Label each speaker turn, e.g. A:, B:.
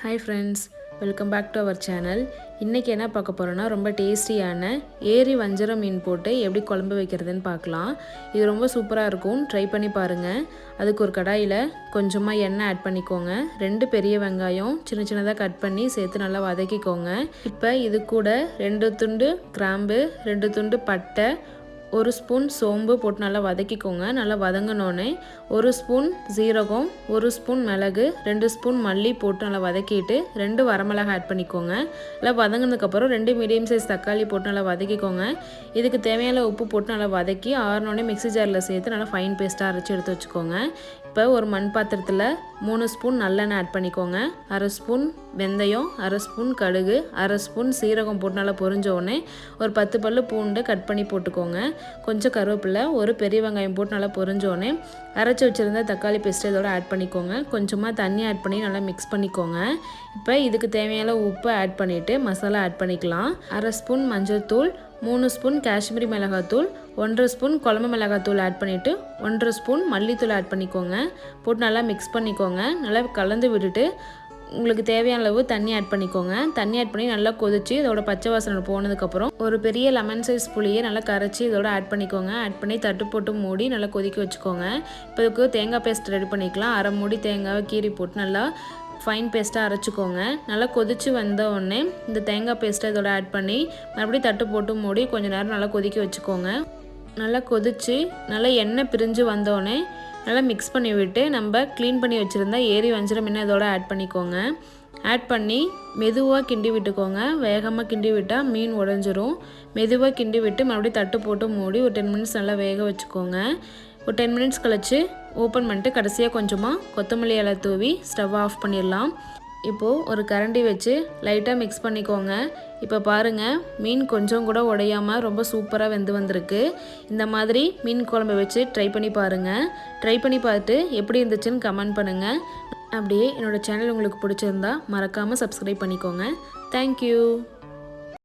A: Hi friends, welcome back to our channel. இன்னைக்கு என்ன பார்க்க போறோம்னா ரொம்ப டேஸ்டியான ஏரி வஞ்சரம் மீன் போட்டு எப்படி குழம்பு வைக்கிறதுன்னு பார்க்கலாம். இது ரொம்ப சூப்பரா இருக்கும். ட்ரை பண்ணி பாருங்க. அதுக்கு ஒரு கடாயில கொஞ்சமா எண்ணெய் ஆட் பண்ணிக்கோங்க. 2 பெரிய வெங்காயம் சின்ன சின்னதா கட் பண்ணி சேர்த்து நல்லா வதக்கிக்கோங்க. இப்போ இது கூட 2 துண்டு கிராம்பு, 2 துண்டு பட்டை, 1 ஸ்பூன் சோம்பு போட்டு நல்லா வதக்கிக்கோங்க. நல்லா வதங்கினோடனே 1 ஸ்பூன் ஜீரகம், 1 ஸ்பூன் மிளகு, 2 ஸ்பூன் மல்லி போட்டு நல்லா வதக்கிட்டு 2 வரமிளகாய் ஆட் பண்ணிக்கோங்க. நல்லா வதங்கினதுக்கப்புறம் 2 மீடியம் சைஸ் தக்காளி போட்டு நல்லா வதக்கிக்கோங்க. இதுக்கு தேவையான உப்பு போட்டு நல்லா வதக்கி ஆறினோடனே மிக்ஸி ஜாரில் சேர்த்து நல்லா ஃபைன் பேஸ்ட்டாக அரைச்சி எடுத்து வச்சுக்கோங்க. இப்போ ஒரு மண் பாத்திரத்தில் 3 ஸ்பூன் நல்லெண்ணெய் ஆட் பண்ணிக்கோங்க. 1/2 ஸ்பூன் வெந்தயம், 1/2 ஸ்பூன் கடுகு, 1/2 ஸ்பூன் சீரகம் போட்டு நல்லா பொரிஞ்ச உடனே ஒரு 10 பல்லு பூண்டு கட் பண்ணி போட்டுக்கோங்க. கொஞ்சம் கருவேப்பிலை, ஒரு பெரிய வெங்காயம் போட்டு நல்லா பொரிஞ்ச உடனே அரைச்சி வச்சுருந்த தக்காளி பேஸ்ட்டு இதோட ஆட் பண்ணிக்கோங்க. கொஞ்சமாக தண்ணி ஆட் பண்ணி நல்லா மிக்ஸ் பண்ணிக்கோங்க. இப்போ இதுக்கு தேவையான உப்பு ஆட் பண்ணிவிட்டு மசாலா ஆட் பண்ணிக்கலாம். 1/2 ஸ்பூன் மஞ்சள் தூள், 3 ஸ்பூன் காஷ்மீரி மிளகாத்தூள், 1/2 ஸ்பூன் குழம்பு மிளகாத்தூள் ஆட் பண்ணிவிட்டு 1/2 ஸ்பூன் மல்லித்தூள் ஆட் பண்ணிக்கோங்க. போட்டு நல்லா மிக்ஸ் பண்ணிக்கோங்க. நல்லா கலந்து விட்டுட்டு உங்களுக்கு தேவையான அளவு தண்ணி ஆட் பண்ணிக்கோங்க. தண்ணி ஆட் பண்ணி நல்லா கொதிச்சு இதோட பச்சை வாசனை போனதுக்கப்புறம் ஒரு பெரிய லெமன் சைஸ் புளியை நல்லா கரைச்சி இதோட ஆட் பண்ணிக்கோங்க. ஆட் பண்ணி தட்டு போட்டு மூடி நல்லா கொதிக்க வச்சுக்கோங்க. இப்போ இதுக்கு தேங்காய் பேஸ்ட் ரெடி பண்ணிக்கலாம். 1/2 மூடி தேங்காவை கீறி போட்டு நல்லா ஃபைன் பேஸ்ட்டாக அரைச்சிக்கோங்க. நல்லா கொதித்து வந்த உடனே இந்த தேங்காய் பேஸ்ட்டை இதோட ஆட் பண்ணி மறுபடியும் தட்டு போட்டு மூடி கொஞ்சம் நேரம் நல்லா கொதிக்க வச்சுக்கோங்க. நல்லா கொதித்து நல்லா எண்ணெய் பிரிஞ்சு வந்தோடனே நல்லா மிக்ஸ் பண்ணி விட்டு நம்ம க்ளீன் பண்ணி வச்சுருந்தா ஏரி வஞ்சரம் மீன் இதோட ஆட் பண்ணிக்கோங்க. ஆட் பண்ணி மெதுவாக கிண்டி விட்டுக்கோங்க. வேகமாக கிண்டி விட்டால் மீன் உடஞ்சிரும். மெதுவாக கிண்டி விட்டு மறுபடியும் தட்டு போட்டு மூடி ஒரு 10 மினிட்ஸ் நல்லா வேக வச்சுக்கோங்க. ஒரு 10 மினிட்ஸ் கழித்து ஓப்பன் பண்ணிட்டு கடைசியாக கொஞ்சமாக கொத்தமல்லி இலை தூவி ஸ்டவ் ஆஃப் பண்ணிடலாம். இப்போது ஒரு கரண்டி வச்சு லைட்டாக மிக்ஸ் பண்ணிக்கோங்க. இப்போ பாருங்கள், மீன் கொஞ்சம் கூட உடையாமல் ரொம்ப சூப்பராக வெந்து வந்திருக்கு. இந்த மாதிரி மீன் குழம்பு வச்சு ட்ரை பண்ணி பாருங்கள். ட்ரை பண்ணி பார்த்துட்டு எப்படி இருந்துச்சுன்னு கமெண்ட் பண்ணுங்கள். அப்படியே என்னோடய சேனல் உங்களுக்கு பிடிச்சிருந்தா மறக்காமல் சப்ஸ்கிரைப் பண்ணிக்கோங்க. தேங்க்யூ.